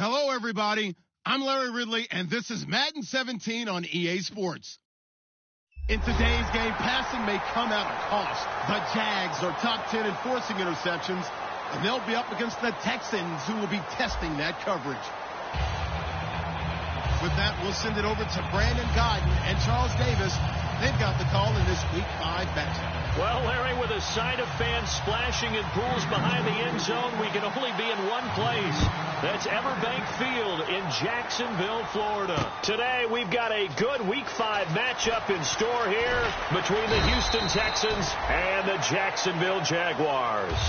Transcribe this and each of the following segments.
Hello, everybody. I'm Larry Ridley, and this is Madden 17 on EA Sports. In today's game, passing may come at a cost. The Jags are top 10 in forcing interceptions, and they'll be up against the Texans, who will be testing that coverage. With that, we'll send it over to Brandon Godden and Charles Davis. They've got the call in this Week 5 matchup. Well, Larry, with a sight of fans splashing in pools behind the end zone, we can only be in one place. That's Everbank Field in Jacksonville, Florida. Today, we've got a good Week 5 matchup in store here between the Houston Texans and the Jacksonville Jaguars.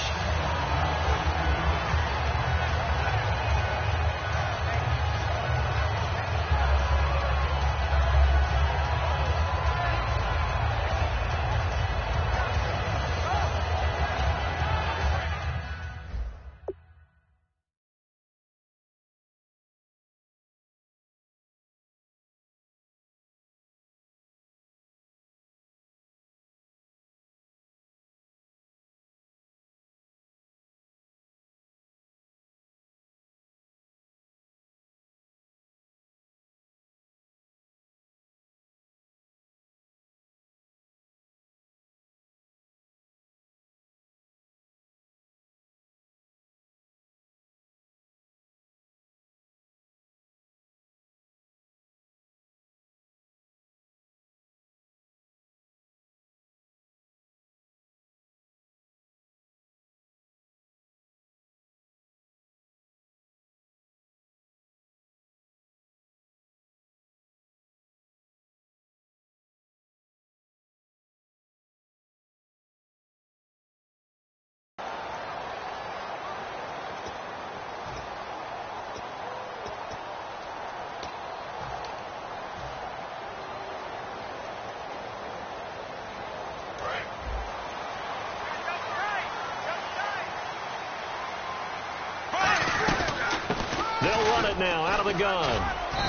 Now out of the gun,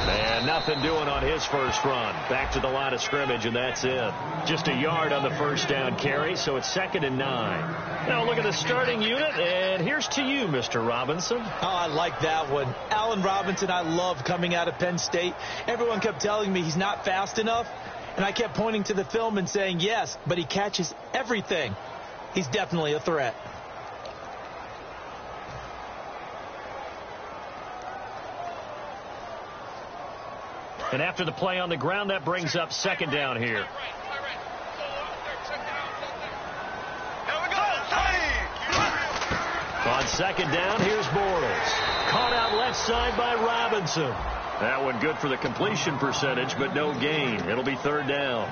and nothing doing on his first run. Back to the line of scrimmage, and that's it. Just a yard on the first down carry, so it's 2nd and 9. Now look at the starting unit, and here's to you, Mr. Robinson. Oh, I like that one. Allen Robinson, I love coming out of Penn State. Everyone kept telling me he's not fast enough, and I kept pointing to the film and saying yes, but he catches everything. He's definitely a threat. And after the play on the ground, that brings up 2nd down here. On 2nd down, here's Bortles. Caught out left side by Robinson. That one good for the completion percentage, but no gain. It'll be 3rd down.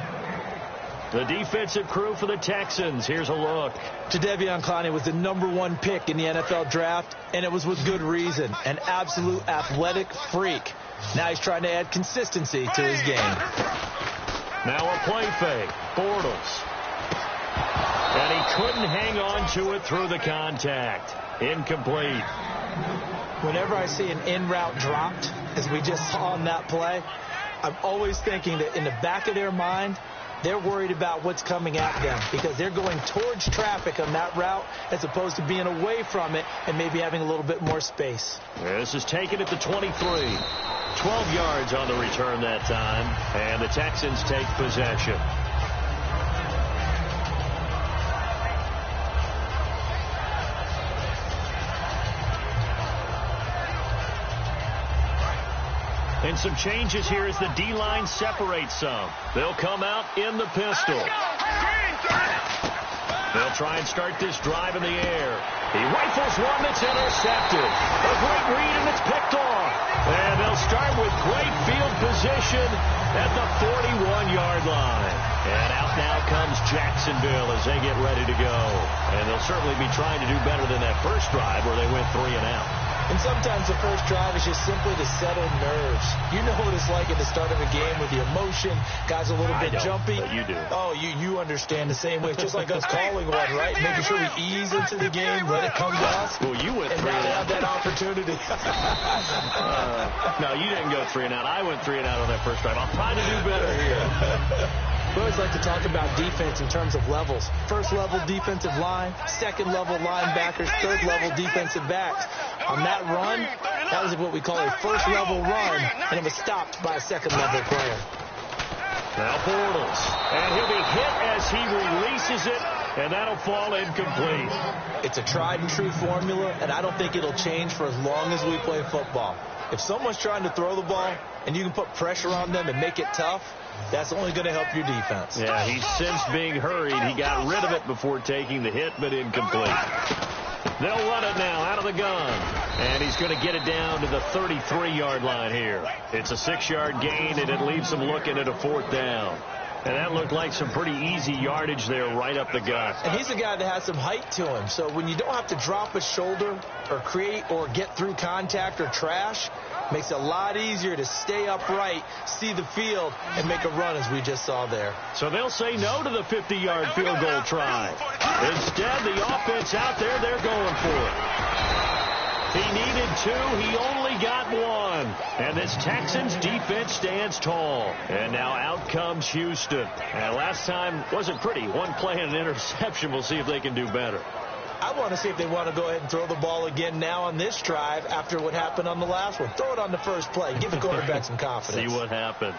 The defensive crew for the Texans. Here's a look. Jadeveon Clowney was the #1 pick in the NFL draft, and it was with good reason. An absolute athletic freak. Now he's trying to add consistency to his game. Now a play fake. Bortles. And he couldn't hang on to it through the contact. Incomplete. Whenever I see an in-route dropped, as we just saw on that play, I'm always thinking that in the back of their mind, they're worried about what's coming at them because they're going towards traffic on that route as opposed to being away from it and maybe having a little bit more space. This is taken at the 23. 12 yards on the return that time, and the Texans take possession. And some changes here as the D-line separates some. They'll come out in the pistol. They'll try and start this drive in the air. He rifles one that's intercepted. A great read, and it's picked off. And they'll start with great field position at the 41-yard line. And out now comes Jacksonville as they get ready to go. And they'll certainly be trying to do better than that first drive where they went 3 and out. And sometimes the first drive is just simply to settle nerves. You know what it's like at the start of a game with the emotion. Guys a little bit jumpy. But you do. Oh, you understand the same way. It's just like us calling one, right? Making sure we ease into the game, let it come to us. Well, you went 3 and out. Have that opportunity. No, you didn't go 3 and out. I went 3 and out on that first drive. I'll try to do better here. We always like to talk about defense in terms of levels. First level defensive line, second level linebackers, third level defensive backs. On that run, That was what we call a first-level run, and it was stopped by a second-level player. Now Bortles, and he'll be hit as he releases it, and that'll fall incomplete. It's a tried-and-true formula, and I don't think it'll change for as long as we play football. If someone's trying to throw the ball and you can put pressure on them and make it tough, that's only going to help your defense. Yeah, he's sensed being hurried. He got rid of it before taking the hit, but incomplete. They'll run it now out of the gun. And he's going to get it down to the 33-yard line here. It's a 6-yard gain, and it leaves him looking at a 4th down. And that looked like some pretty easy yardage there right up the gut. And he's a guy that has some height to him. So when you don't have to drop a shoulder or create or get through contact or trash, makes it a lot easier to stay upright, see the field, and make a run as we just saw there. So they'll say no to the 50-yard field goal try. Instead, the offense out there, they're going for it. He needed 2. He only got 1. And this Texans defense stands tall. And now out comes Houston. And last time wasn't pretty. One play and an interception. We'll see if they can do better. I want to see if they want to go ahead and throw the ball again now on this drive after what happened on the last one. Throw it on the first play. Give the quarterback some confidence. See what happens.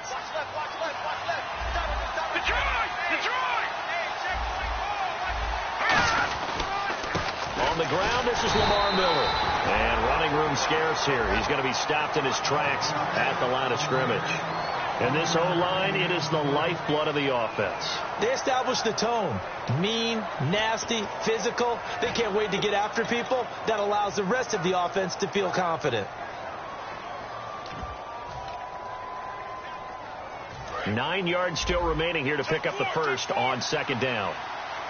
On the ground, this is Lamar Miller. And running room scarce here. He's going to be stopped in his tracks at the line of scrimmage. And this O-line, it is the lifeblood of the offense. They established the tone. Mean, nasty, physical. They can't wait to get after people. That allows the rest of the offense to feel confident. 9 yards still remaining here to pick up the first on 2nd down.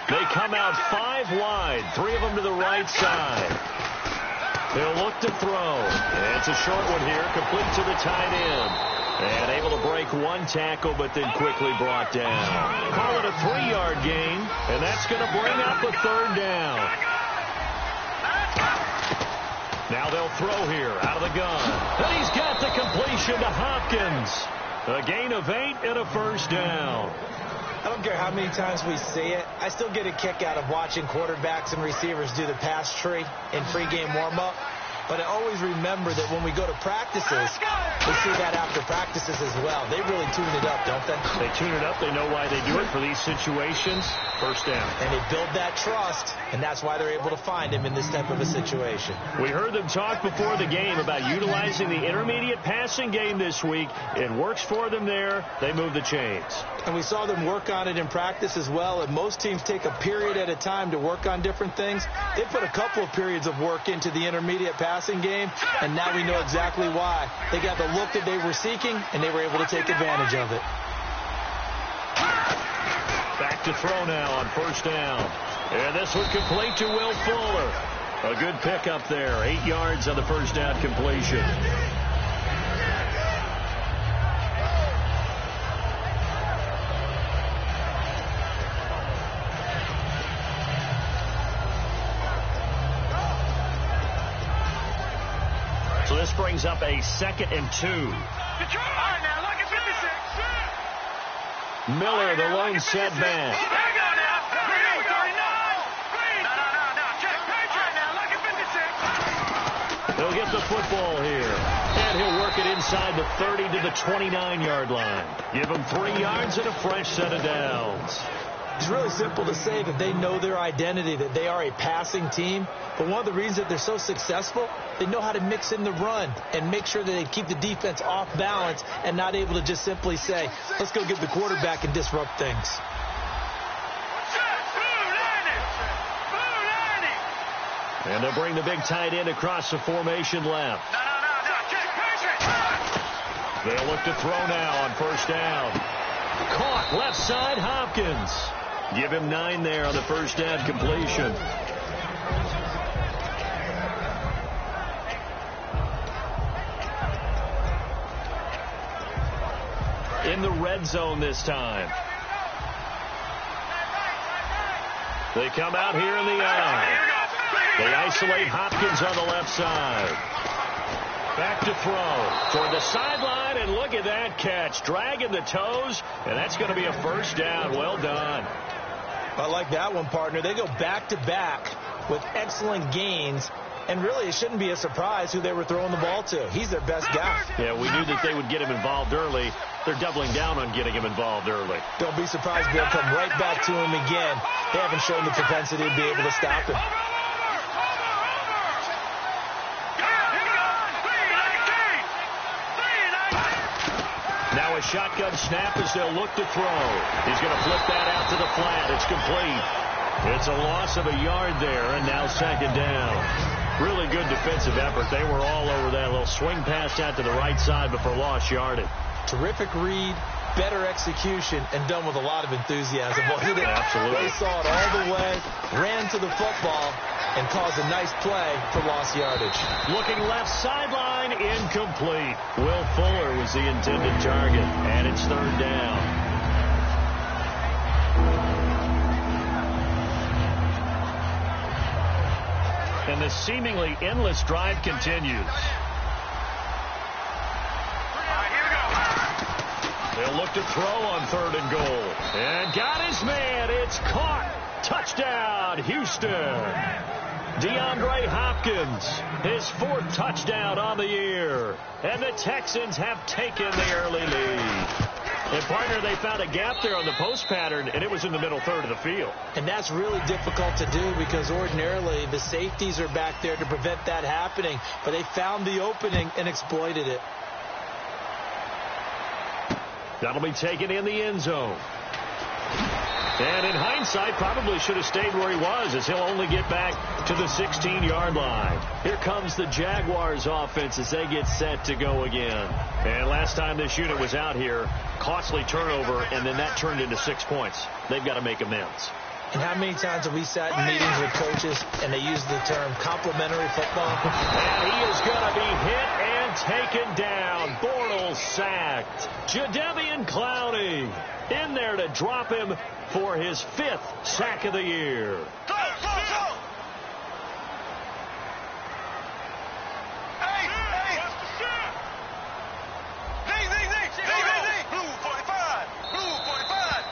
They come out 5 wide, 3 of them to the right side. They'll look to throw. It's a short one here, complete to the tight end. And able to break 1 tackle, but then quickly brought down. Call it a 3-yard gain, and that's going to bring up a 3rd down. Now they'll throw here out of the gun. And he's got the completion to Hopkins. A gain of 8 and a 1st down. I don't care how many times we see it. I still get a kick out of watching quarterbacks and receivers do the pass tree in pregame warm-up. But I always remember that when we go to practices, we see that after practices as well. They really tune it up, don't they? They tune it up. They know why they do it for these situations. 1st down. And they build that trust, and that's why they're able to find him in this type of a situation. We heard them talk before the game about utilizing the intermediate passing game this week. It works for them there. They move the chains. And we saw them work on it in practice as well. And most teams take a period at a time to work on different things. They put a couple of periods of work into the intermediate passing game, and now we know exactly why. They got the look that they were seeking, and they were able to take advantage of it. Back to throw now on 1st down. And this one complete to Will Fuller. A good pickup there. 8 yards on the 1st down completion. So this brings up a 2nd and 2. Miller, the lone setback. He'll get the football here. And he'll work it inside the 30 to the 29-yard line. Give him 3 yards and a fresh set of downs. It's really simple to say that they know their identity, that they are a passing team. But one of the reasons that they're so successful, they know how to mix in the run and make sure that they keep the defense off balance and not able to just simply say, let's go get the quarterback and disrupt things. And they'll bring the big tight end across the formation left. They'll look to throw now on 1st down. Caught left side, Hopkins. Give him 9 there on the 1st down completion. In the red zone this time. They come out here in the eye. They isolate Hopkins on the left side. Back to throw toward the sideline, and look at that catch. Dragging the toes, and that's going to be a 1st down. Well done. I like that one, partner. They go back-to-back with excellent gains, And really, it shouldn't be a surprise who they were throwing the ball to. He's their best guy. Yeah, we knew that they would get him involved early. They're doubling down on getting him involved early. Don't be surprised they'll come right back to him again. They haven't shown the propensity to be able to stop him. Now a shotgun snap as they'll look to throw. He's going to flip that out to the flat. It's complete. It's a loss of a yard there, and now second down. Really good defensive effort. They were all over that little swing pass out to the right side before lost yardage. Terrific read, better execution, and done with a lot of enthusiasm. Wasn't it? Absolutely. They saw it all the way, ran to the football, and caused a nice play for lost yardage. Looking left sideline, incomplete. Will Fuller was the intended target, and it's third down. And the seemingly endless drive continues. They'll look to throw on third and goal. And got his man. It's caught. Touchdown, Houston. DeAndre Hopkins, his fourth touchdown on the year. And the Texans have taken the early lead. And, partner, they found a gap there on the post pattern, and it was in the middle third of the field. And that's really difficult to do because ordinarily the safeties are back there to prevent that happening. But they found the opening and exploited it. That'll be taken in the end zone. And in hindsight, probably should have stayed where he was, as he'll only get back to the 16-yard line. Here comes the Jaguars offense as they get set to go again. And last time this unit was out here, costly turnover, and then that turned into 6 points. They've got to make amends. And how many times have we sat in meetings with coaches and they use the term complementary football? And he is going to be hit and taken down. Bortles sacked. Jadeveon Clowney in there to drop him for his 5th sack of the year. Go, go, go! Hey, hey! Blue 45! Blue 45!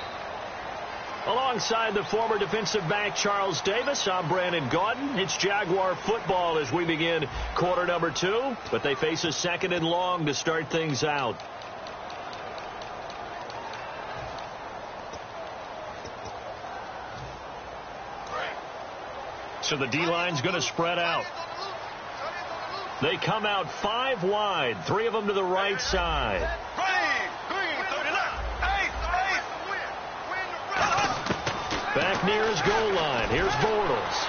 Alongside the former defensive back Charles Davis, I'm Brandon Gaudin. It's Jaguar football as we begin quarter number 2, but they face a second and long to start things out. So the D-line's going to spread out. They come out 5 wide, 3 of them to the right side. Back near his goal line. Here's Bortles.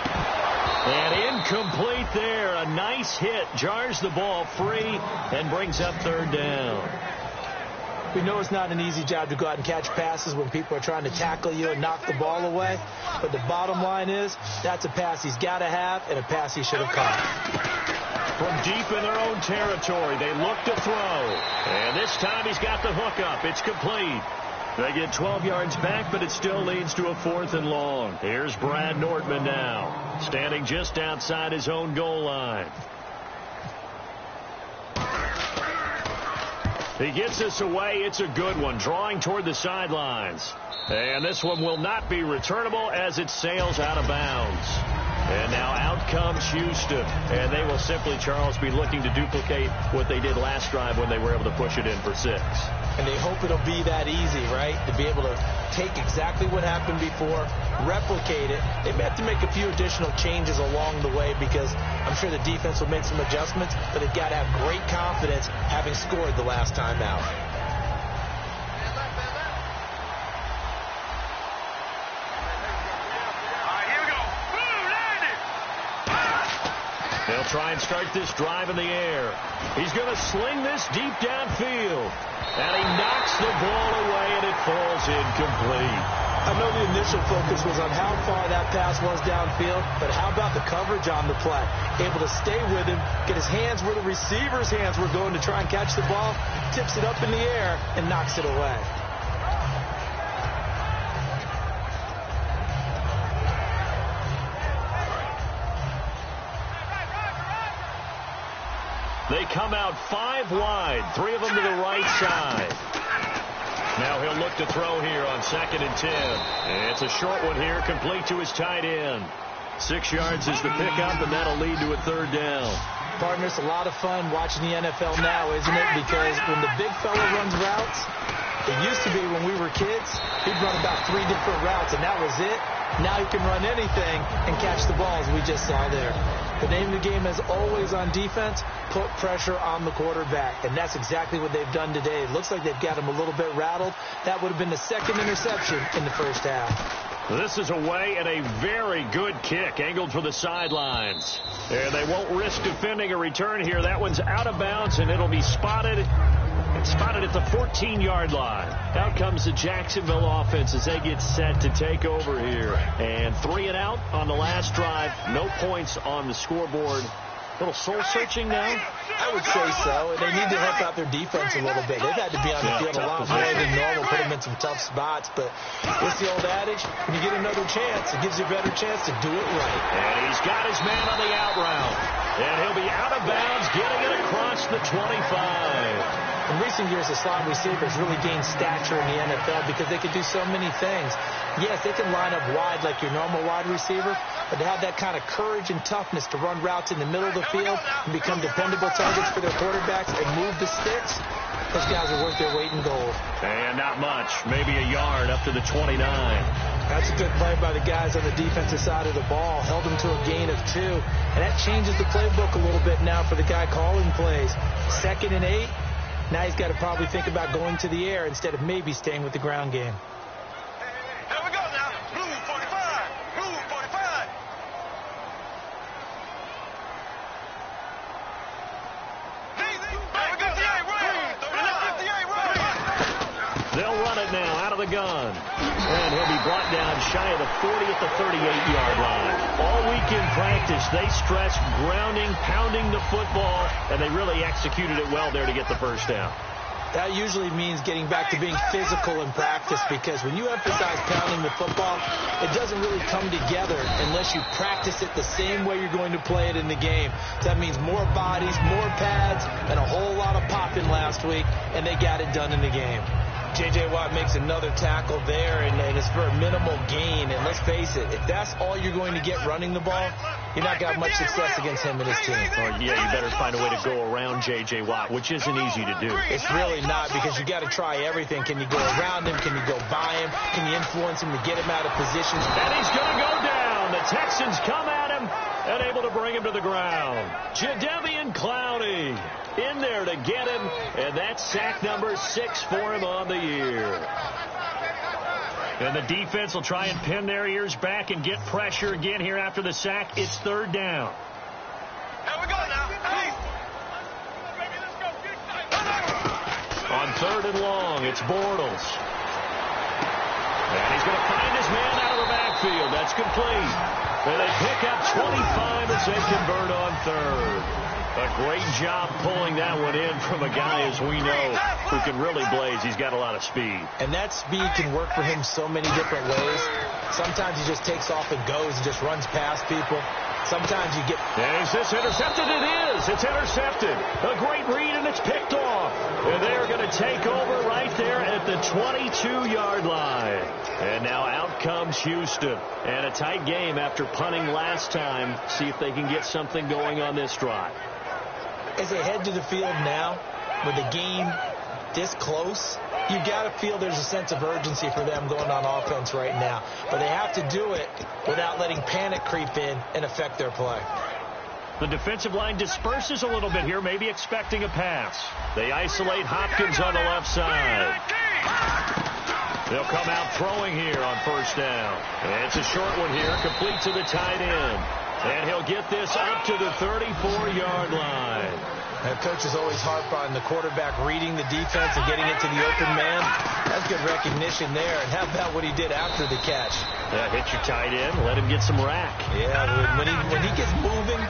And incomplete there. A nice hit. Jars the ball free and brings up third down. We know it's not an easy job to go out and catch passes when people are trying to tackle you and knock the ball away. But the bottom line is that's a pass he's got to have and a pass he should have caught. From deep in their own territory, they look to throw. And this time he's got the hook up. It's complete. They get 12 yards back, but it still leads to a 4th and long. Here's Brad Nordman now, standing just outside his own goal line. He gets this away. It's a good one, drawing toward the sidelines. And this one will not be returnable as it sails out of bounds. And now out comes Houston. And they will simply, Charles, be looking to duplicate what they did last drive when they were able to push it in for 6. And they hope it'll be that easy, right? To be able to take exactly what happened before, replicate it. They may have to make a few additional changes along the way because I'm sure the defense will make some adjustments, but they've got to have great confidence having scored the last time out. They'll try and start this drive in the air. He's going to sling this deep downfield. And he knocks the ball away, and it falls incomplete. I know the initial focus was on how far that pass was downfield, but how about the coverage on the play? Able to stay with him, get his hands where the receiver's hands were going to try and catch the ball, tips it up in the air, and knocks it away. They come out 5 wide, 3 of them to the right side. Now he'll look to throw here on 2nd and 10. And it's a short one here, complete to his tight end. 6 yards is the pickup, and that'll lead to a 3rd down. Partner, it's a lot of fun watching the NFL now, isn't it? Because when the big fella runs routes, it used to be when we were kids, he'd run about 3 different routes, and that was it. Now he can run anything and catch the ball, as we just saw there. The name of the game is always on defense, put pressure on the quarterback. And that's exactly what they've done today. It looks like they've got him a little bit rattled. That would have been the 2nd interception in the first half. This is away and a very good kick, angled for the sidelines. And they won't risk defending a return here. That one's out of bounds, and it'll be spotted at the 14-yard line. Out comes the Jacksonville offense as they get set to take over here. And 3 and out on the last drive. No points on the scoreboard. A little soul-searching now? I would say so. They need to help out their defense a little bit. They've had to be on the field a lot more than normal, put them in some tough spots. But it's the old adage, when you get another chance, it gives you a better chance to do it right. And he's got his man on the out route. And he'll be out of bounds, getting it across the 25. In recent years, the slot receivers really gained stature in the NFL because they could do so many things. Yes, they can line up wide like your normal wide receiver, but to have that kind of courage and toughness to run routes in the middle of the field and become dependable targets for their quarterbacks and move the sticks, those guys are worth their weight in gold. And not much, maybe a yard up to the 29. That's a good play by the guys on the defensive side of the ball. Held them to a gain of 2. And that changes the playbook a little bit now for the guy calling plays. 2nd and 8. Now he's got to probably think about going to the air instead of maybe staying with the ground game. Here we go now. Blue 45. Blue 45. They'll run it now out of the gun. And he'll be brought down shy of the 40 at the 38-yard line. All week in practice, they stressed grounding, pounding the football, and they really executed it well there to get the first down. That usually means getting back to being physical in practice, because when you emphasize pounding the football, it doesn't really come together unless you practice it the same way you're going to play it in the game. That means more bodies, more pads, and a whole lot of popping last week, and they got it done in the game. J.J. Watt makes another tackle there, and it's for a minimal gain. And let's face it, if that's all you're going to get running the ball, you're not going to have much success against him and his team. Oh, yeah, you better find a way to go around J.J. Watt, which isn't easy to do. It's really not, because you got to try everything. Can you go around him? Can you go by him? Can you influence him to get him out of positions? And he's going to go down. The Texans come at him and able to bring him to the ground. Jadeveon Clowney in there to get him, and that's sack number 6 for him on the year. And the defense will try and pin their ears back and get pressure again here after the sack. It's 3rd down. Here we go now. Hey. On 3rd and long, it's Bortles. And he's going to find his man out of the backfield. That's complete. And they pick up 25 as they convert on 3rd. A great job pulling that one in from a guy, as we know, who can really blaze. He's got a lot of speed. And that speed can work for him so many different ways. Sometimes he just takes off and goes and just runs past people. Sometimes you get... And is this intercepted? It is. It's intercepted. A great read, and it's picked off. And they're going to take over right there at the 22-yard line. And now out comes Houston. And a tight game after punting last time. See if they can get something going on this drive. As they head to the field now, with the game this close, you got to feel there's a sense of urgency for them going on offense right now. But they have to do it without letting panic creep in and affect their play. The defensive line disperses a little bit here, maybe expecting a pass. They isolate Hopkins on the left side. They'll come out throwing here on 1st down. And it's a short one here, complete to the tight end. And he'll get this up to the 34-yard line. And coaches always harp on the quarterback reading the defense and getting it to the open man. That's good recognition there. And how about what he did after the catch? Hit your tight end, let him get some rack. Yeah, when he gets moving,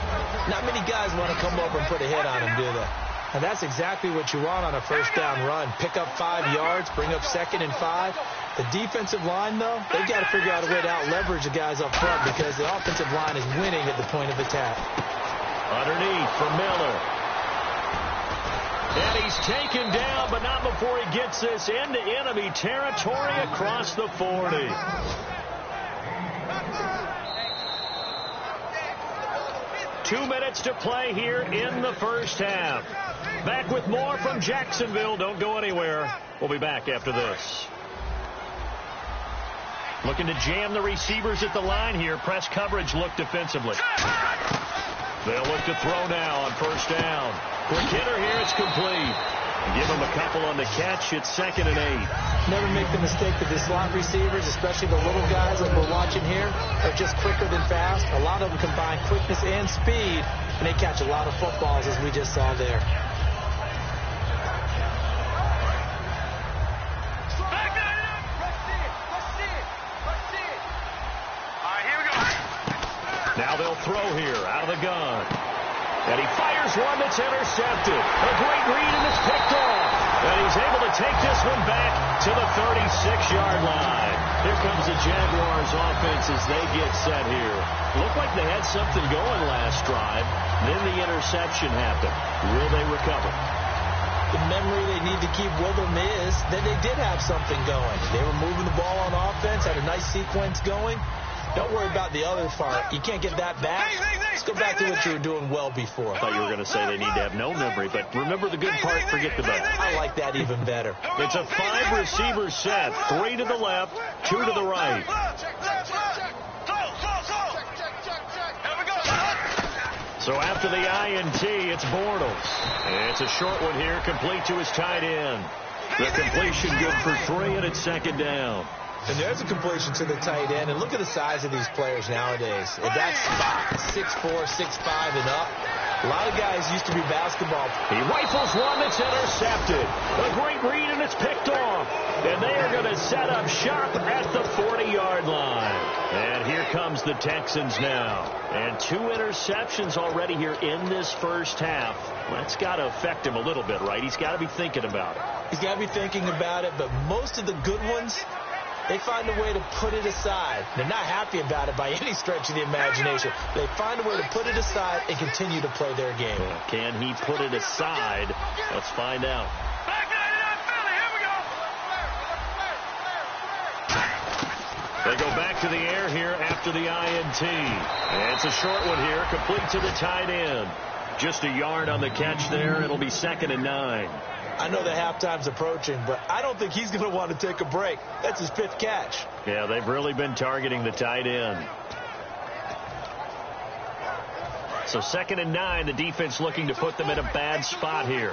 not many guys want to come over and put a hit on him, do they? And that's exactly what you want on a 1st down run. Pick up 5 yards, bring up 2nd and 5. The defensive line, though, they've got to figure out a way to out-leverage the guys up front, because the offensive line is winning at the point of attack. Underneath for Miller. And he's taken down, but not before he gets this into enemy territory across the 40. 2 minutes to play here in the first half. Back with more from Jacksonville. Don't go anywhere. We'll be back after this. Looking to jam the receivers at the line here. Press coverage look defensively. They'll look to throw now on first down. Quick hitter here. It's complete. Give them a couple on the catch. It's 2nd and 8. Never make the mistake that the slot receivers, especially the little guys that we're watching here, are just quicker than fast. A lot of them combine quickness and speed, and they catch a lot of footballs, as we just saw there. Now they'll throw here out of the gun. And he fires one that's intercepted. A great read, and it's picked off. And he's able to take this one back to the 36-yard line. Here comes the Jaguars offense as they get set here. Looked like they had something going last drive. Then the interception happened. Will they recover? The memory they need to keep with them is that they did have something going. They were moving the ball on offense, had a nice sequence going. Don't worry about the other part. You can't get that back. Let's go back to what you were doing well before. I thought you were going to say they need to have no memory, but remember the good part, forget the bad. I like that even better. It's a 5-receiver set. 3 to the left, 2 to the right. So after the INT, it's Bortles. It's a short one here, complete to his tight end. The completion good for 3, and it's 2nd down. And there's a completion to the tight end. And look at the size of these players nowadays. At that spot, 6'4", 6'5", and up. A lot of guys used to be basketball. He rifles one that's intercepted. A great read, and it's picked off. And they are going to set up shop at the 40-yard line. And here comes the Texans now. And 2 interceptions already here in this first half. That's got to affect him a little bit, right? He's got to be thinking about it. He's got to be thinking about it, but most of the good ones, they find a way to put it aside. They're not happy about it by any stretch of the imagination. They find a way to put it aside and continue to play their game. Can he put it aside? Let's find out. They go back to the air here after the INT. And it's a short one here, complete to the tight end. Just a yard on the catch there. It'll be 2nd and 9. I know that halftime's approaching, but I don't think he's going to want to take a break. That's his 5th catch. Yeah, they've really been targeting the tight end. So 2nd and 9, the defense looking to put them in a bad spot here.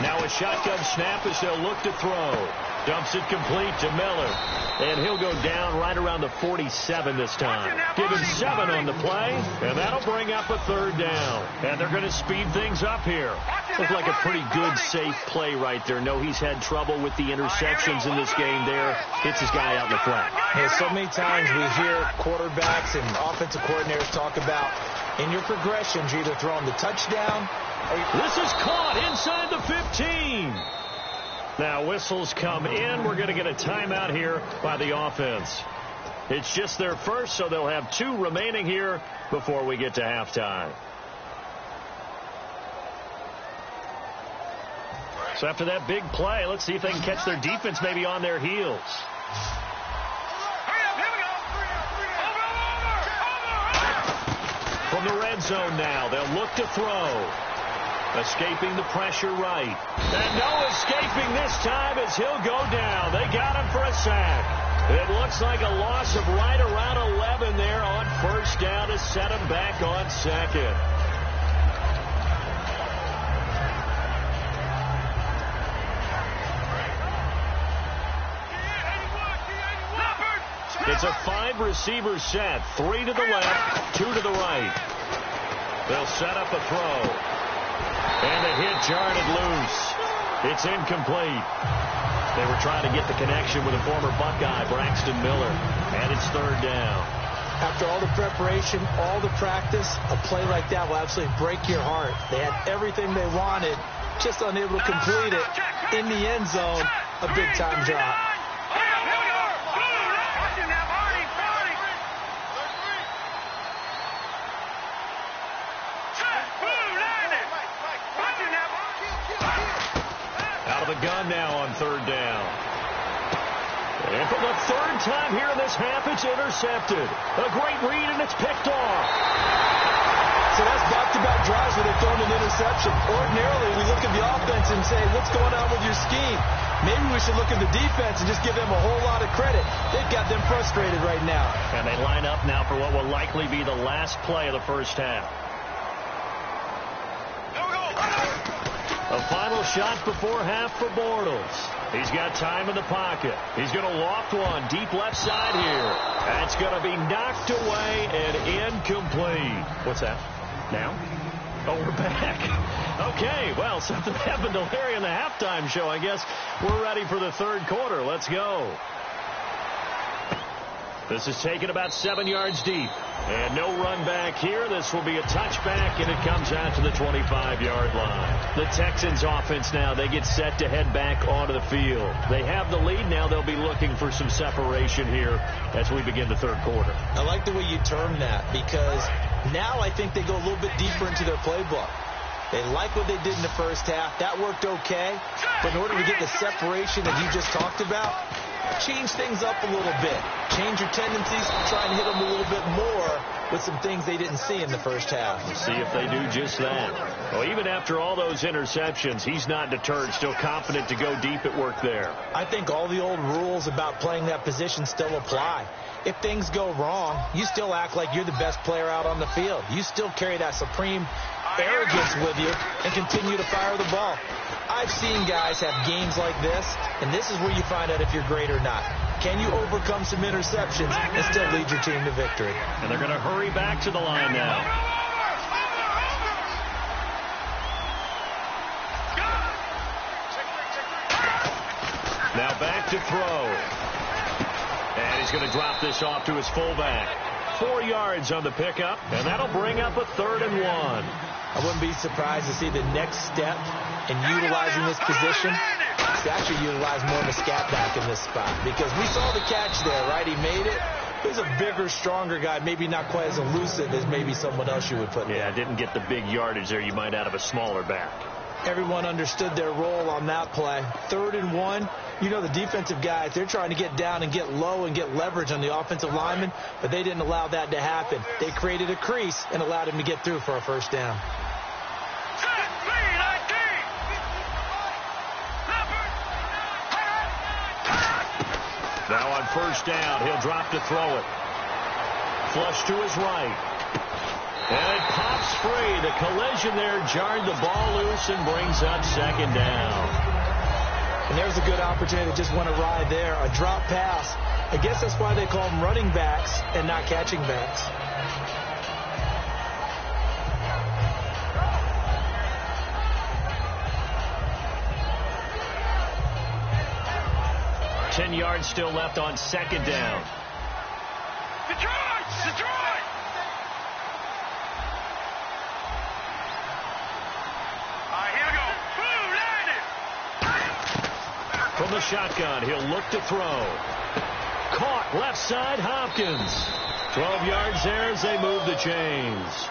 Now a shotgun snap as they'll look to throw. Dumps it complete to Miller. And he'll go down right around the 47 this time. Give him 7 on the play, and that'll bring up a 3rd down. And they're going to speed things up here. Looks like a pretty good, safe play right there. No, he's had trouble with the interceptions in this game there. Hits his guy out in the flat. Yeah, so many times we hear quarterbacks and offensive coordinators talk about in your progressions, you're either throwing the touchdown or this is caught inside the 15. Now whistles come in. We're going to get a timeout here by the offense. It's just their first, so they'll have 2 remaining here before we get to halftime. So after that big play, let's see if they can catch their defense maybe on their heels. From the red zone now, they'll look to throw. Escaping the pressure right. And no escaping this time as he'll go down. They got him for a sack. It looks like a loss of right around 11 there on first down to set him back on 2nd. It's a 5-receiver set. 3 to the left, 2 to the right. They'll set up a throw. And a hit jarred it loose. It's incomplete. They were trying to get the connection with a former Buckeye, Braxton Miller. And it's 3rd down. After all the preparation, all the practice, a play like that will absolutely break your heart. They had everything they wanted, just unable to complete it. In the end zone, a big-time drop. Out of the gun now on 3rd down. And for the third time here in this half, it's intercepted. A great read, and it's picked off. So that's back-to-back drives where they've thrown an interception. Ordinarily, we look at the offense and say, what's going on with your scheme? Maybe we should look at the defense and just give them a whole lot of credit. They've got them frustrated right now. And they line up now for what will likely be the last play of the first half. A final shot before half for Bortles. He's got time in the pocket. He's going to loft one deep left side here. That's going to be knocked away and incomplete. What's that? Now? Oh, we're back. Okay, well, something happened to Larry in the halftime show. I guess we're ready for the third quarter. Let's go. This is taken about 7 yards deep. And no run back here. This will be a touchback, and it comes out to the 25-yard line. The Texans offense now, they get set to head back onto the field. They have the lead. Now they'll be looking for some separation here as we begin the third quarter. I like the way you term that, because now I think they go a little bit deeper into their playbook. They like what they did in the first half. That worked okay. But in order to get the separation that you just talked about, change things up a little bit. Change your tendencies. Try and hit them a little bit more with some things they didn't see in the first half. See if they do just that. Well, even after all those interceptions, he's not deterred, still confident to go deep at work there. I think all the old rules about playing that position still apply. If things go wrong, you still act like you're the best player out on the field. You still carry that supreme arrogance with you and continue to fire the ball. I've seen guys have games like this, and this is where you find out if you're great or not. Can you overcome some interceptions and still lead your team to victory? And they're going to hurry back to the line now. Now back to throw. And he's going to drop this off to his fullback. 4 yards on the pickup, and that'll bring up a 3rd and 1. I wouldn't be surprised to see the next step in utilizing this position. To actually utilize more of a scat back in this spot, because we saw the catch there, right? He made it. He's a bigger, stronger guy, maybe not quite as elusive as maybe someone else you would put there. Yeah, didn't get the big yardage there you might out of a smaller back. Everyone understood their role on that play. 3rd and 1. You know, the defensive guys, they're trying to get down and get low and get leverage on the offensive lineman, but they didn't allow that to happen. They created a crease and allowed him to get through for a first down. Now on first down, he'll drop to throw it. Flush to his right. And it pops free. The collision there jarred the ball loose and brings up 2nd down. And there's a good opportunity to just want to ride there. A drop pass. I guess that's why they call them running backs and not catching backs. Ten yards still left on 2nd down. Detroit! Detroit! All right, here we go. Boom, landed! From the shotgun, he'll look to throw. Caught left side, Hopkins. 12 yards there as they move the chains.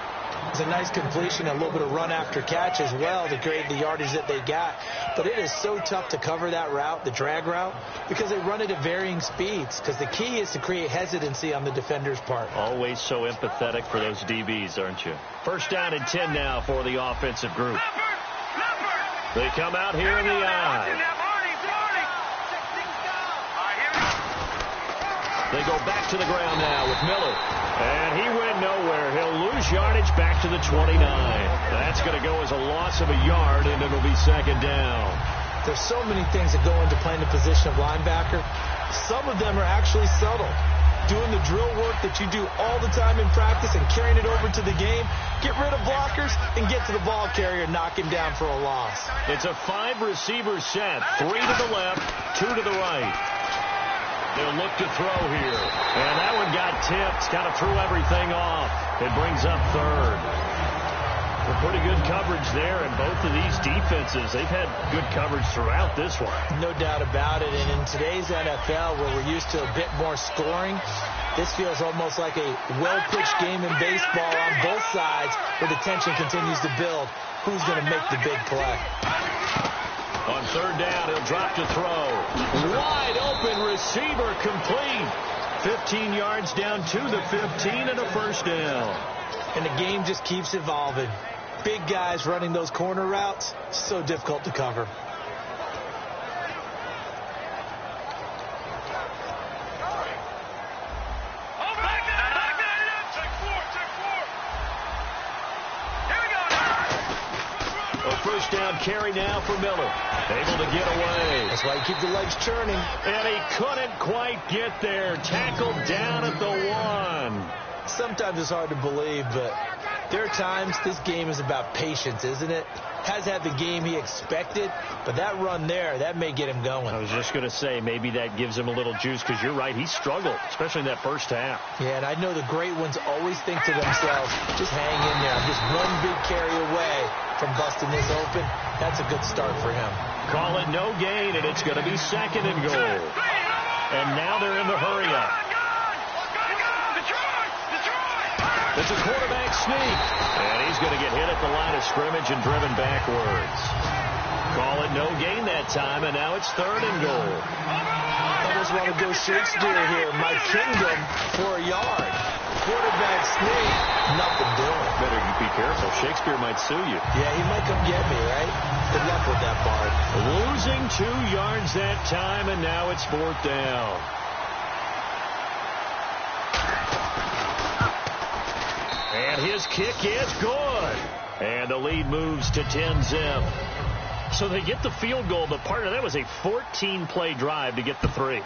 It's a nice completion, a little bit of run after catch as well to create the yardage that they got. But it is so tough to cover that route, the drag route, because they run it at varying speeds. Because the key is to create hesitancy on the defender's part. Always so empathetic for those DBs, aren't you? First down and 10 now for the offensive group. They come out here in the eye. They go back to the ground now with Miller. And he went nowhere. He'll lose yardage back to the 29. That's going to go as a loss of a yard, and it'll be 2nd down. There's so many things that go into playing the position of linebacker. Some of them are actually subtle. Doing the drill work that you do all the time in practice and carrying it over to the game. Get rid of blockers and get to the ball carrier and knock him down for a loss. It's a 5-receiver set. 3 to the left, 2 to the right. They'll look to throw here. And that one got tipped. Kind of threw everything off. It brings up 3rd. Well, pretty good coverage there. And both of these defenses, they've had good coverage throughout this one. No doubt about it. And in today's NFL, where we're used to a bit more scoring, this feels almost like a well-pitched game in baseball on both sides where the tension continues to build. Who's going to make the big play? On On third down, he'll drop to throw. Wide open receiver complete. 15 yards down to the 15 and a first down. And the game just keeps evolving. Big guys running those corner routes, so difficult to cover. First down carry now for Miller. Able to get away. That's why you keep the legs churning. And he couldn't quite get there. Tackled down at the 1. Sometimes it's hard to believe, but there are times this game is about patience, isn't it? Has had the game he expected, but that run there, that may get him going. I was just going to say, maybe that gives him a little juice, because you're right, he struggled, especially in that first half. Yeah, and I know the great ones always think to themselves, just hang in there. I'm just one big carry away from busting this open. That's a good start for him. Call it no gain, and it's going to be second and goal. And now they're in the hurry-up. It's a quarterback sneak, and he's going to get hit at the line of scrimmage and driven backwards. Call it no gain that time, and now it's third and goal. Almost want to go Shakespeare here. My kingdom for a yard. Quarterback sneak, nothing doing. Better be careful. Shakespeare might sue you. Yeah, he might come get me, right? Good luck with that, Bard. Losing 2 yards that time, and now it's fourth down. And his kick is good. And the lead moves to 10-zip. So they get the field goal, but part of that was a 14-play drive to get the 3.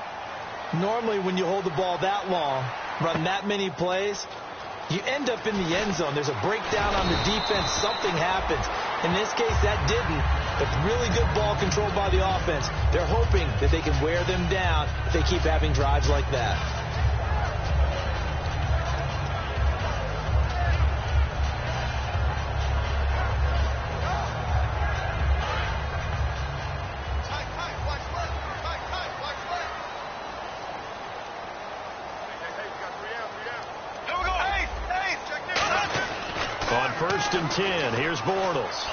Normally, when you hold the ball that long, run that many plays, you end up in the end zone. There's a breakdown on the defense. Something happens. In this case, that didn't. But really good ball control by the offense. They're hoping that they can wear them down if they keep having drives like that. First and 10. Here's Bortles.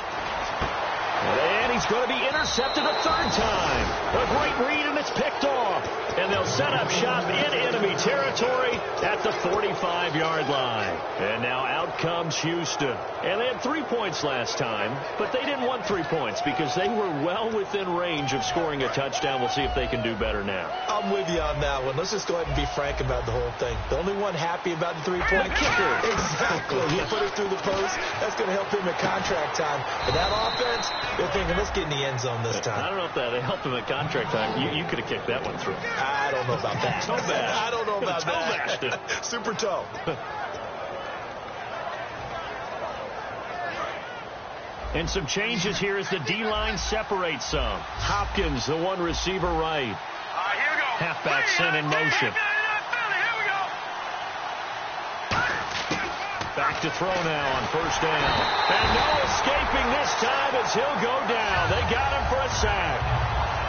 And he's going to be intercepted a third time. A great read, and it's picked off. And they'll set up shop in enemy territory at the 45-yard line. And now out comes Houston. And they had 3 points last time, but they didn't want 3 points because they were well within range of scoring a touchdown. We'll see if they can do better now. I'm with you on that one. Let's just go ahead and be frank about the whole thing. The only one happy about the three-point kicker. Exactly. He put it through the post. That's going to help him at contract time. But that offense, they're thinking, let's get in the end zone this time. I don't know if that helped him at contract time. You could have kicked that one through. I don't know about that. Toe bash. I don't know about that. Super toe. And some changes here as the D-line separates some. Hopkins, the one receiver right. Here we go. Halfback sent in motion. Here we go. Back to throw now on first down. And no escaping this time as he'll go down. They got him for a sack.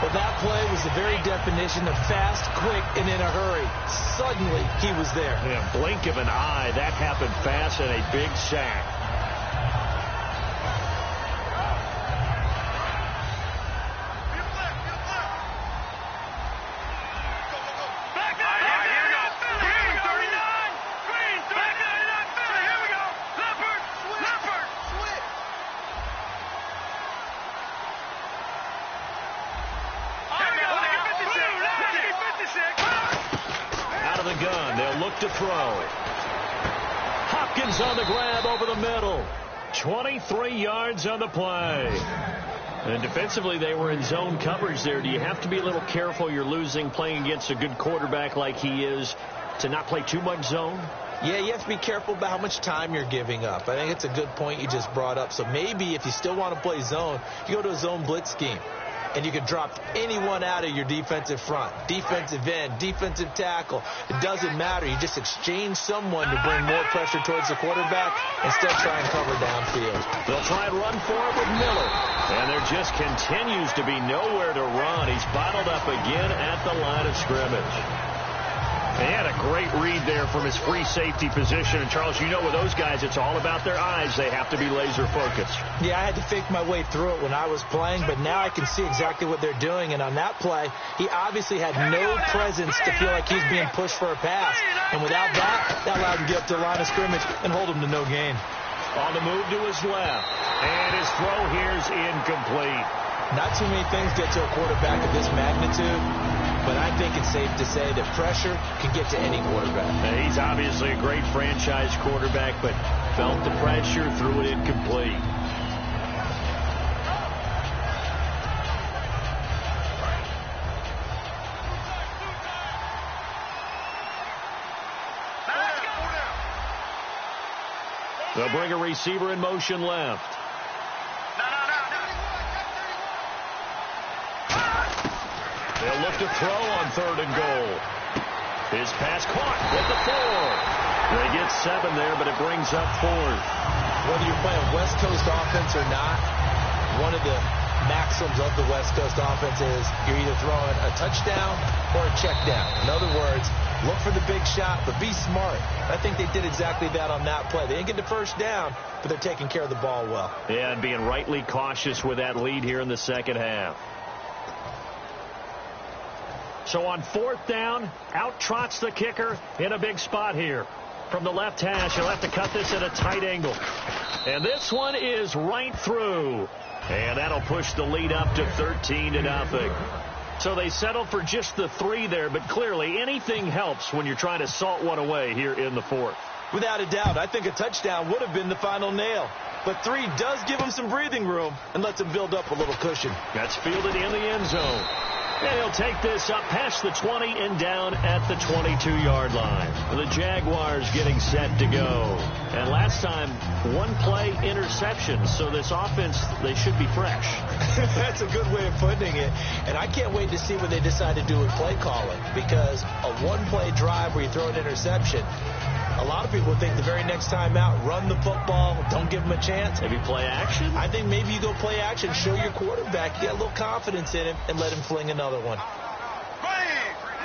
Well, that play was the very definition of fast, quick, and in a hurry. Suddenly, he was there. Yeah, blink of an eye. That happened fast and a big sack. To throw. Hopkins on the grab over the middle. 23 yards on the play. And defensively, they were in zone coverage there. Do you have to be a little careful? You're losing playing against a good quarterback like he is to not play too much zone? Yeah, you have to be careful about how much time you're giving up. I think it's a good point you just brought up. So maybe if you still want to play zone, you go to a zone blitz scheme. And you can drop anyone out of your defensive front, defensive end, defensive tackle. It doesn't matter. You just exchange someone to bring more pressure towards the quarterback instead of try and cover downfield. They'll try and run for it with Miller. And there just continues to be nowhere to run. He's bottled up again at the line of scrimmage. He had a great read there from his free safety position. And, Charles, you know with those guys, it's all about their eyes. They have to be laser focused. Yeah, I had to fake my way through it when I was playing, but now I can see exactly what they're doing. And on that play, he obviously had no presence to feel like he's being pushed for a pass. And without that allowed him to get up to the line of scrimmage and hold him to no gain. On the move to his left. And his throw here's incomplete. Not too many things get to a quarterback of this magnitude, but I think it's safe to say that pressure can get to any quarterback. He's obviously a great franchise quarterback, but felt the pressure, threw it incomplete. They'll bring a receiver in motion left. They'll look to throw on 3rd and goal. His pass caught at the 4. They get 7 there, but it brings up 4th. Whether you're playing West Coast offense or not, one of the maxims of the West Coast offense is you're either throwing a touchdown or a check down. In other words, look for the big shot, but be smart. I think they did exactly that on that play. They didn't get the first down, but they're taking care of the ball well. Yeah, and being rightly cautious with that lead here in the second half. So on 4th down, out trots the kicker in a big spot here. From the left hash, he'll have to cut this at a tight angle. And this one is right through. And that'll push the lead up to 13-0. So they settled for just the 3 there, but clearly anything helps when you're trying to salt one away here in the 4th. Without a doubt, I think a touchdown would have been the final nail. But 3 does give them some breathing room and lets them build up a little cushion. That's fielded in the end zone. And he'll take this up past the 20 and down at the 22-yard line. The Jaguars getting set to go. And last time, 1-play interception. So this offense, they should be fresh. That's a good way of putting it. And I can't wait to see what they decide to do with play calling. Because a 1-play drive where you throw an interception, a lot of people think the very next time out, run the football, don't give them a chance. Maybe play action? I think maybe you go play action, show your quarterback, get a little confidence in him, and let him fling another one.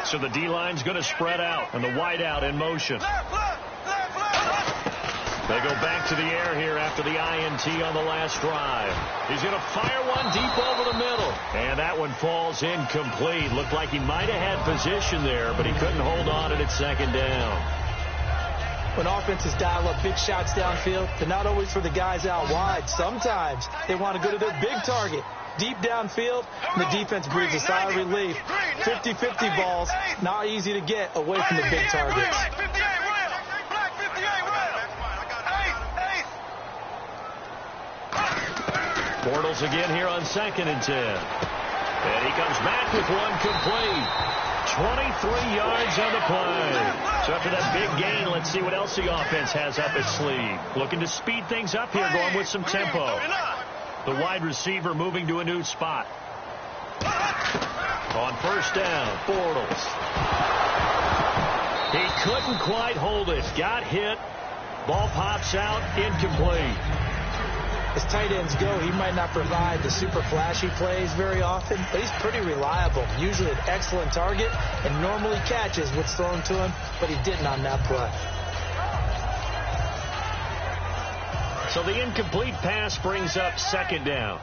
So the D-line's going to spread out, and the wide out in motion. They go back to the air here after the INT on the last drive. He's going to fire one deep over the middle. And that one falls incomplete. Looked like he might have had position there, but he couldn't hold on at 2nd down. When offenses dial up big shots downfield, they're not always for the guys out wide. Sometimes they want to go to their big target. Deep downfield, and the defense breathes a sigh of relief. 50-50 balls, not easy to get away from the big targets. Bortles again here on 2nd and 10. And he comes back with one complete. 23 yards on the play. So after that big gain, let's see what else the offense has up its sleeve. Looking to speed things up here, going with some tempo. The wide receiver moving to a new spot. On 1st down, Bortles. He couldn't quite hold it. Got hit. Ball pops out, incomplete. As tight ends go, he might not provide the super flashy plays very often, but he's pretty reliable. Usually an excellent target and normally catches what's thrown to him, but he didn't on that play. So the incomplete pass brings up 2nd down.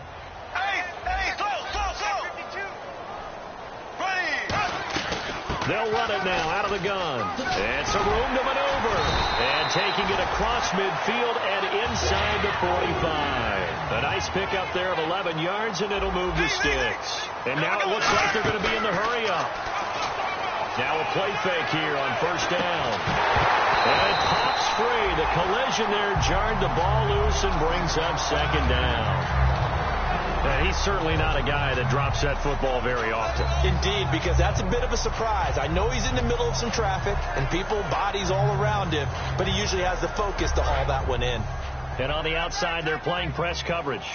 They'll run it now out of the gun. And some room to maneuver. And taking it across midfield and inside the 45. A nice pickup there of 11 yards, and it'll move the sticks. And now it looks like they're going to be in the hurry-up. Now a play fake here on 1st down. And it pops free. The collision there jarred the ball loose and brings up 2nd down. And he's certainly not a guy that drops that football very often. Indeed, because that's a bit of a surprise. I know he's in the middle of some traffic and people, bodies all around him, but he usually has the focus to haul that one in. And on the outside, they're playing press coverage.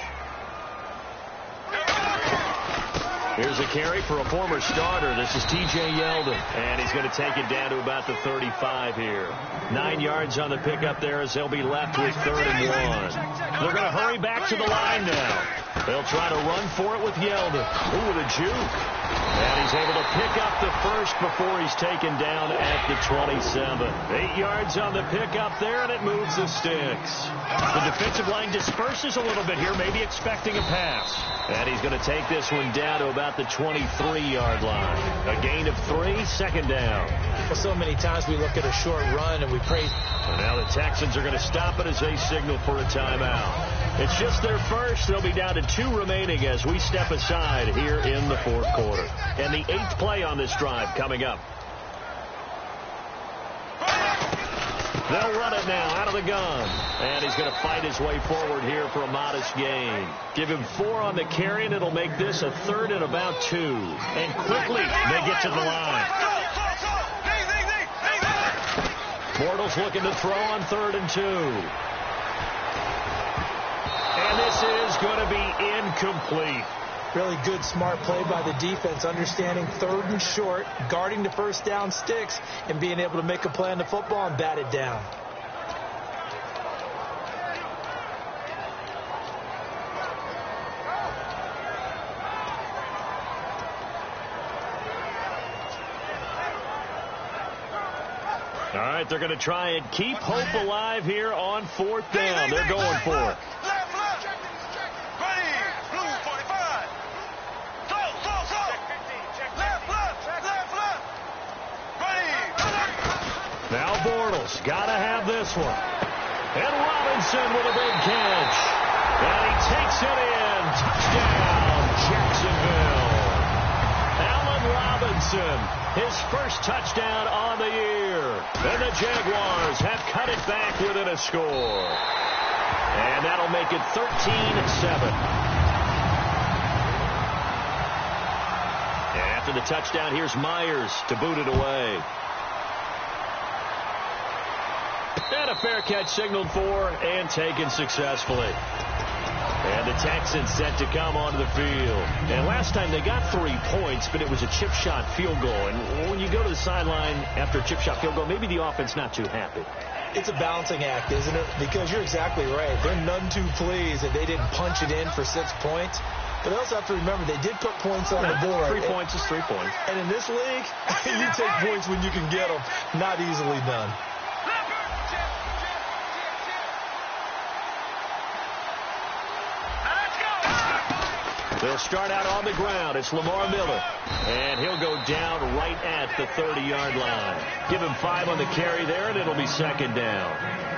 Here's a carry for a former starter. This is T.J. Yeldon, and he's going to take it down to about the 35 here. 9 yards on the pickup there as they'll be left with 3rd and 1. They're going to hurry back to the line now. They'll try to run for it with Yeldon. Ooh, with a juke. And he's able to pick up the first before he's taken down at the 27. 8 yards on the pickup there, and it moves the sticks. The defensive line disperses a little bit here, maybe expecting a pass. And he's going to take this one down to about the 23-yard line. A gain of 3, second down. Well, so many times we look at a short run and we pray. And now the Texans are going to stop it as they signal for a timeout. It's just their first. They'll be down to 2 remaining as we step aside here in the fourth quarter. And the 8th play on this drive coming up. They'll run it now out of the gun. And he's going to fight his way forward here for a modest gain. Give him 4 on the carry, and it'll make this a 3rd and about 2. And quickly, they get to the line. Bortles looking to throw on 3rd and 2. And this is going to be incomplete. Really good, smart play by the defense, understanding 3rd and short, guarding the first down sticks, and being able to make a play on the football and bat it down. All right, they're going to try and keep hope alive here on 4th down. They're going for it. Now Bortles got to have this one. And Robinson with a big catch. And he takes it in. Touchdown, Jacksonville. Allen Robinson, his first touchdown on the year. And the Jaguars have cut it back within a score. And that'll make it 13-7. And after the touchdown, here's Myers to boot it away. And a fair catch signaled for and taken successfully. And the Texans set to come onto the field. And last time they got 3 points, but it was a chip shot field goal. And when you go to the sideline after a chip shot field goal, maybe the offense not too happy. It's a balancing act, isn't it? Because you're exactly right. They're none too pleased that they didn't punch it in for 6 points. But they also have to remember they did put points on the board. 3 points is 3 points. And in this league, you take points when you can get them. Not easily done. They'll start out on the ground. It's Lamar Miller. And he'll go down right at the 30-yard line. Give him 5 on the carry there, and it'll be second down.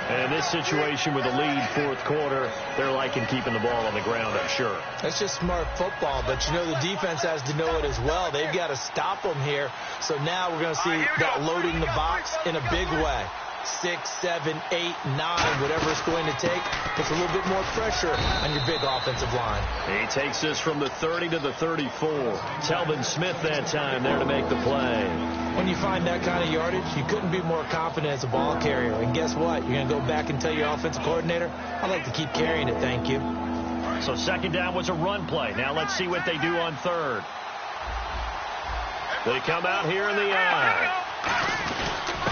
And in this situation with a lead fourth quarter, they're liking keeping the ball on the ground, I'm sure. That's just smart football, but you know the defense has to know it as well. They've got to stop them here. So now we're going to see that loading the box in a big way. 6, 7, 8, 9, whatever it's going to take, puts a little bit more pressure on your big offensive line. He takes this from the 30 to the 34. Telvin Smith that time there to make the play. When you find that kind of yardage, you couldn't be more confident as a ball carrier. And guess what? You're going to go back and tell your offensive coordinator, I'd like to keep carrying it, thank you. So second down was a run play. Now let's see what they do on 3rd. They come out here in the eye.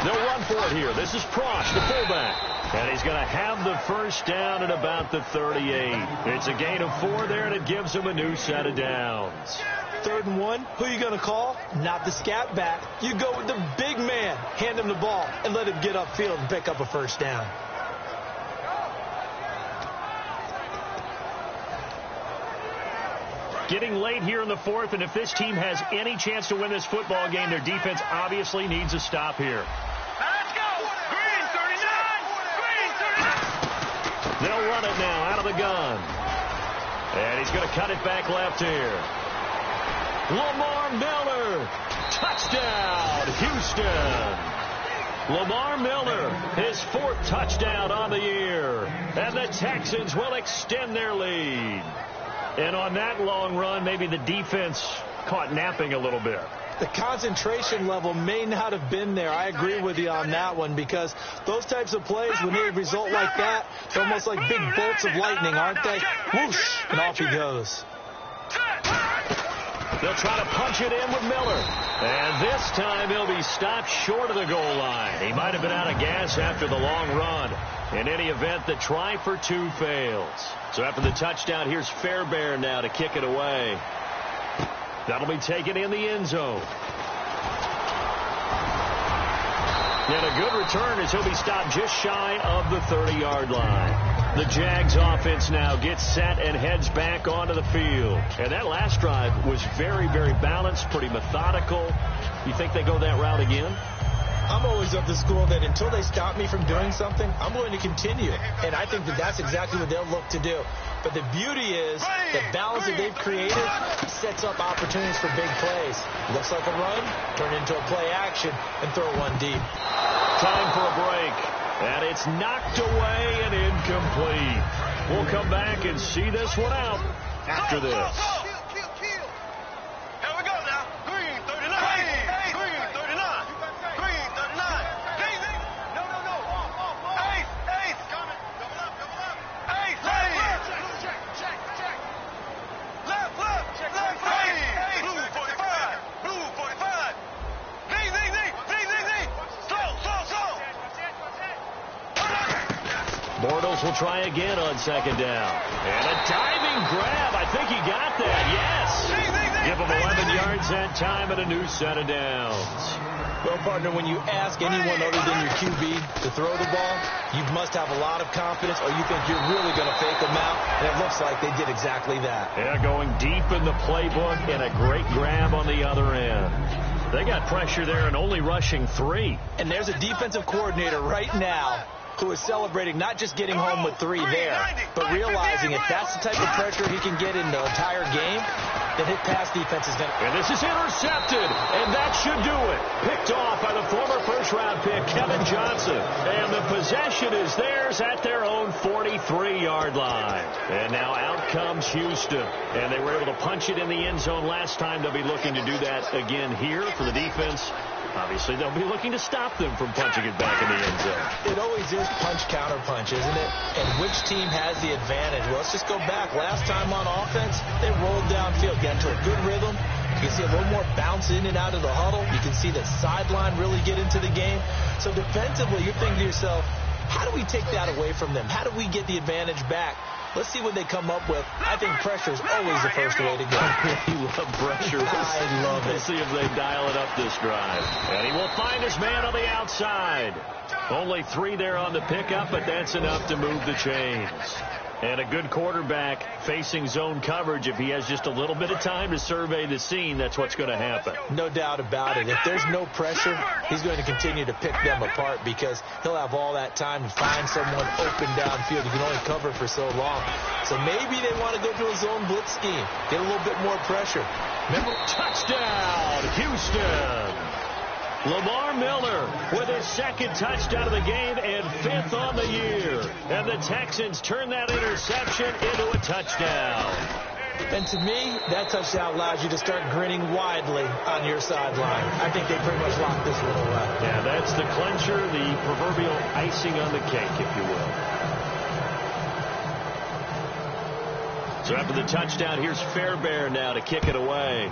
They'll run for it here. This is Prosh, the fullback. And he's going to have the first down at about the 38. It's a gain of 4 there, and it gives him a new set of downs. 3rd and 1, who are you going to call? Not the scat back. You go with the big man. Hand him the ball and let him get upfield and pick up a first down. Getting late here in the 4th, and if this team has any chance to win this football game, their defense obviously needs a stop here. Let's go! Green 39! Green 39! They'll run it now out of the gun. And he's going to cut it back left here. Lamar Miller. Touchdown, Houston. Lamar Miller, his 4th touchdown on the year. And the Texans will extend their lead. And on that long run, maybe the defense caught napping a little bit. The concentration level may not have been there. I agree with you on that one, because those types of plays, when they result like that, they're almost like big bolts of lightning, aren't they? Whoosh, and off he goes. They'll try to punch it in with Miller. And this time he'll be stopped short of the goal line. He might have been out of gas after the long run. In any event, the try for two fails. So after the touchdown, here's Fairbairn now to kick it away. That'll be taken in the end zone. And a good return as he'll be stopped just shy of the 30-yard line. The Jags offense now gets set and heads back onto the field. And that last drive was very, very balanced, pretty methodical. You think they go that route again? I'm always of the school that until they stop me from doing something, I'm going to continue. And I think that that's exactly what they'll look to do. But the beauty is the balance that they've created sets up opportunities for big plays. Looks like a run, turn into a play action, and throw one deep. Time for a break. And it's knocked away and incomplete. We'll come back and see this one out after this. Here we go now. Green 39. Green 39. Green 39. No. Ace. Double up. Ace. Check. Left. Blue 45. Blue 45. Z. Slow. Bortles will try again on second down. And a diving grab. I think he got that. Yes. Give him 11 yards that time and a new set of downs. Well, partner, when you ask anyone other than your QB to throw the ball, you must have a lot of confidence or you think you're really going to fake them out. And it looks like they did exactly that. Yeah, going deep in the playbook and a great grab on the other end. They got pressure there and only rushing 3. And there's a defensive coordinator right now who is celebrating not just getting home with 3 there, but realizing if that's the type of pressure he can get in the entire game, then his pass defense is going to... And this is intercepted, and that should do it. Picked off by the former first-round pick, Kevin Johnson. And the possession is theirs at their own 43-yard line. And now out comes Houston. And they were able to punch it in the end zone last time. They'll be looking to do that again here for the defense. Obviously, they'll be looking to stop them from punching it back in the end zone. It always is punch-counter-punch, isn't it? And which team has the advantage? Well, let's just go back. Last time on offense, they rolled downfield, got into a good rhythm. You can see a little more bounce in and out of the huddle. You can see the sideline really get into the game. So defensively, you're thinking to yourself, how do we take that away from them? How do we get the advantage back? Let's see what they come up with. I think pressure is always the first way to go. You love pressure. I love it. Let's see if they dial it up this drive. And he will find his man on the outside. Only 3 there on the pickup, but that's enough to move the chains. And a good quarterback facing zone coverage. If he has just a little bit of time to survey the scene, that's what's going to happen. No doubt about it. If there's no pressure, he's going to continue to pick them apart because he'll have all that time to find someone open downfield. He can only cover for so long. So maybe they want to go to a zone blitz scheme, get a little bit more pressure. Remember, touchdown, Houston. Lamar Miller with his second touchdown of the game and 5th on the year. And the Texans turn that interception into a touchdown. And to me, that touchdown allows you to start grinning widely on your sideline. I think they pretty much locked this one away. Yeah, that's the clincher, the proverbial icing on the cake, if you will. So after the touchdown, here's Fairbairn now to kick it away.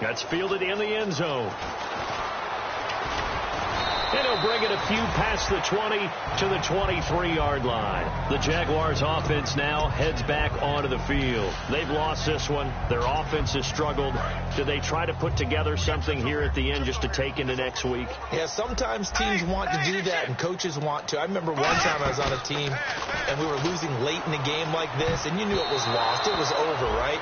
That's fielded in the end zone. And he'll bring it a few past the 20 to the 23-yard line. The Jaguars offense now heads back onto the field. They've lost this one. Their offense has struggled. Do they try to put together something here at the end just to take into next week? Yeah, sometimes teams want to do that and coaches want to. I remember one time I was on a team and we were losing late in a game like this and you knew it was lost. It was over, right?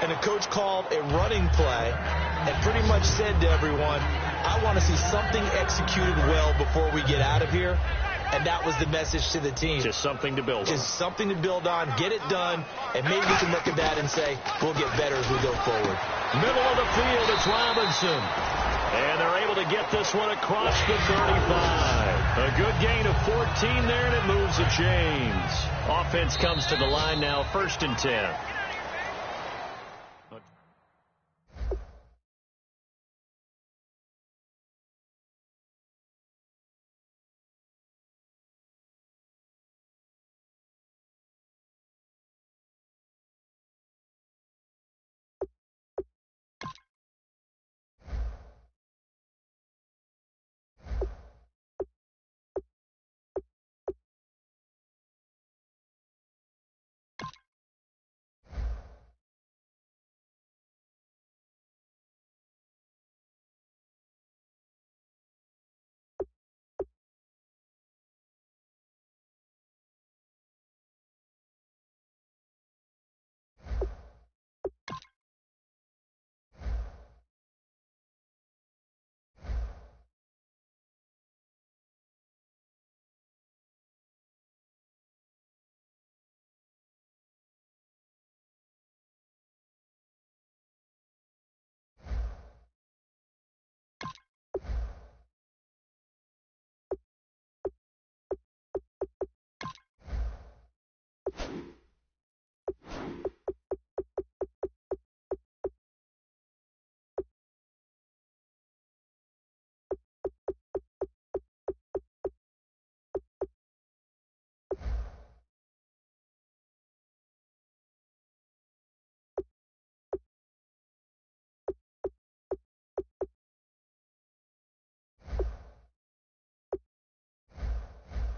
And the coach called a running play and pretty much said to everyone, I want to see something executed well before we get out of here. And that was the message to the team. Just something to build on. Just something to build on, get it done, and maybe we can look at that and say, we'll get better as we go forward. Middle of the field, it's Robinson. And they're able to get this one across the 35. A good gain of 14 there, and it moves the chains. Offense comes to the line now, 1st and 10.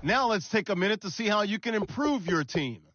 Now let's take a minute to see how you can improve your team.